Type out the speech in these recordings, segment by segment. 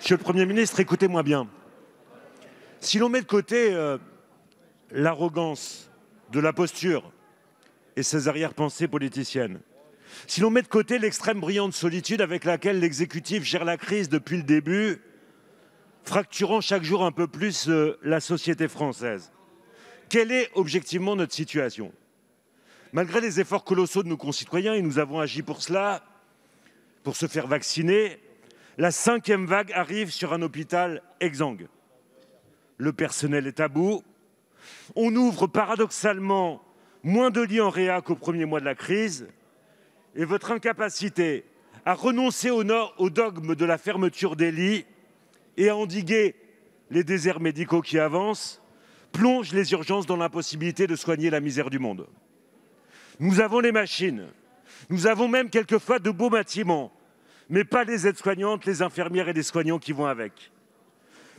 Monsieur le Premier ministre, écoutez-moi bien. Si l'on met de côté l'arrogance de la posture et ses arrière-pensées politiciennes, si l'on met de côté l'extrême brillante solitude avec laquelle l'exécutif gère la crise depuis le début, fracturant chaque jour un peu plus la société française, quelle est objectivement notre situation? Malgré les efforts colossaux de nos concitoyens, et nous avons agi pour cela, pour se faire vacciner, la 5e vague arrive sur un hôpital exsangue. Le personnel est à bout. On ouvre paradoxalement moins de lits en réa qu'au premier mois de la crise. Et votre incapacité à renoncer au dogme de la fermeture des lits et à endiguer les déserts médicaux qui avancent plonge les urgences dans l'impossibilité de soigner la misère du monde. Nous avons les machines, nous avons même quelquefois de beaux bâtiments, mais pas les aides-soignantes, les infirmières et les soignants qui vont avec.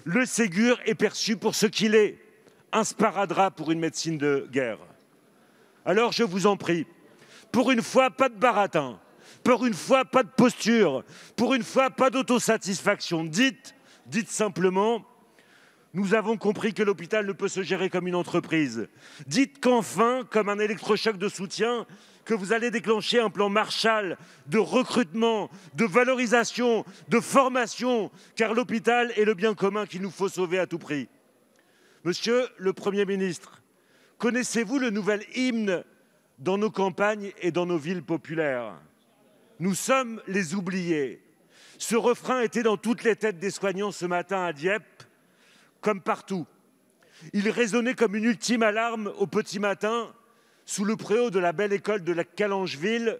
Le Ségur est perçu pour ce qu'il est, un sparadrap pour une médecine de guerre. Alors je vous en prie, pour une fois, pas de baratin, pour une fois, pas de posture, pour une fois, pas d'autosatisfaction. Dites simplement, nous avons compris que l'hôpital ne peut se gérer comme une entreprise. Dites qu'enfin, comme un électrochoc de soutien, que vous allez déclencher un plan Marshall de recrutement, de valorisation, de formation, car l'hôpital est le bien commun qu'il nous faut sauver à tout prix. Monsieur le Premier ministre, connaissez-vous le nouvel hymne dans nos campagnes et dans nos villes populaires? Nous sommes les oubliés. Ce refrain était dans toutes les têtes des soignants ce matin à Dieppe, comme partout. Il résonnait comme une ultime alarme au petit matin, sous le préau de la belle école de la Calangeville,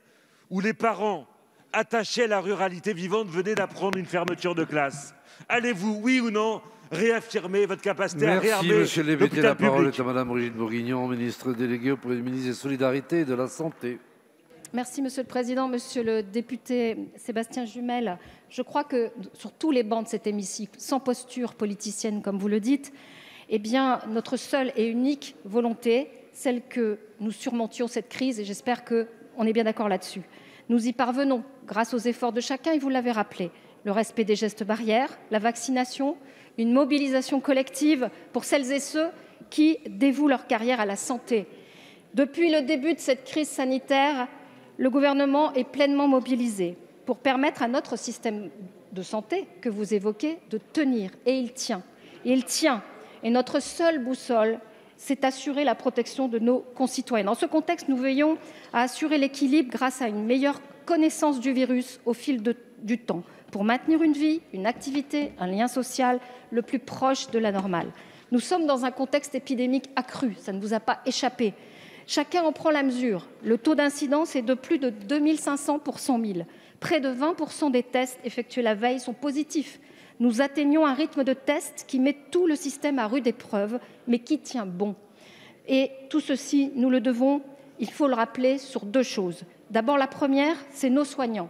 où les parents, attachés à la ruralité vivante, venaient d'apprendre une fermeture de classe. Allez-vous, oui ou non, réaffirmer votre capacité à réarmer l'hôpital public? Merci, monsieur le député. La parole est à madame Brigitte Bourguignon, ministre déléguée auprès du ministre des Solidarités et de la Santé. Merci, Monsieur le Président. Monsieur le député Sébastien Jumel, je crois que sur tous les bancs de cet hémicycle, sans posture politicienne, comme vous le dites, eh bien, notre seule et unique volonté, celle que nous surmontions cette crise, et j'espère qu'on est bien d'accord là-dessus. Nous y parvenons grâce aux efforts de chacun, et vous l'avez rappelé, le respect des gestes barrières, la vaccination, une mobilisation collective pour celles et ceux qui dévouent leur carrière à la santé. Depuis le début de cette crise sanitaire, le gouvernement est pleinement mobilisé pour permettre à notre système de santé que vous évoquez de tenir. Et il tient. Et il tient. Et notre seule boussole, c'est assurer la protection de nos concitoyens. Dans ce contexte, nous veillons à assurer l'équilibre grâce à une meilleure connaissance du virus au fil du temps pour maintenir une vie, une activité, un lien social le plus proche de la normale. Nous sommes dans un contexte épidémique accru, ça ne vous a pas échappé. Chacun en prend la mesure. Le taux d'incidence est de plus de 2500 pour 100 000. Près de 20% des tests effectués la veille sont positifs. Nous atteignons un rythme de tests qui met tout le système à rude épreuve, mais qui tient bon. Et tout ceci, nous le devons, il faut le rappeler, sur 2 choses. D'abord, la première, c'est nos soignants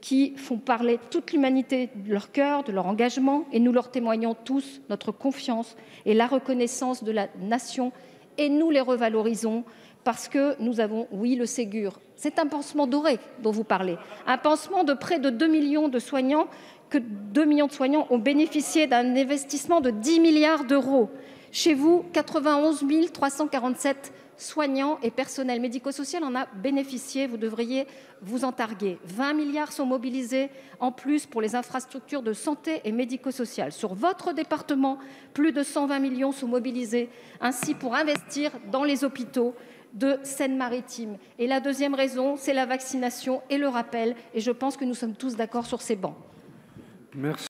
qui font parler toute l'humanité de leur cœur, de leur engagement, et nous leur témoignons tous notre confiance et la reconnaissance de la nation, et nous les revalorisons parce que nous avons, oui, le Ségur. C'est un pansement doré dont vous parlez, un pansement de près de 2 millions de soignants, que 2 millions de soignants ont bénéficié d'un investissement de 10 milliards d'euros. Chez vous, 91 347 soignants et personnels médico-social en a bénéficié. Vous devriez vous en targuer. 20 milliards sont mobilisés en plus pour les infrastructures de santé et médico-social. Sur votre département, plus de 120 millions sont mobilisés ainsi pour investir dans les hôpitaux de Seine-Maritime. Et la deuxième raison, c'est la vaccination et le rappel. Et je pense que nous sommes tous d'accord sur ces bancs. Merci.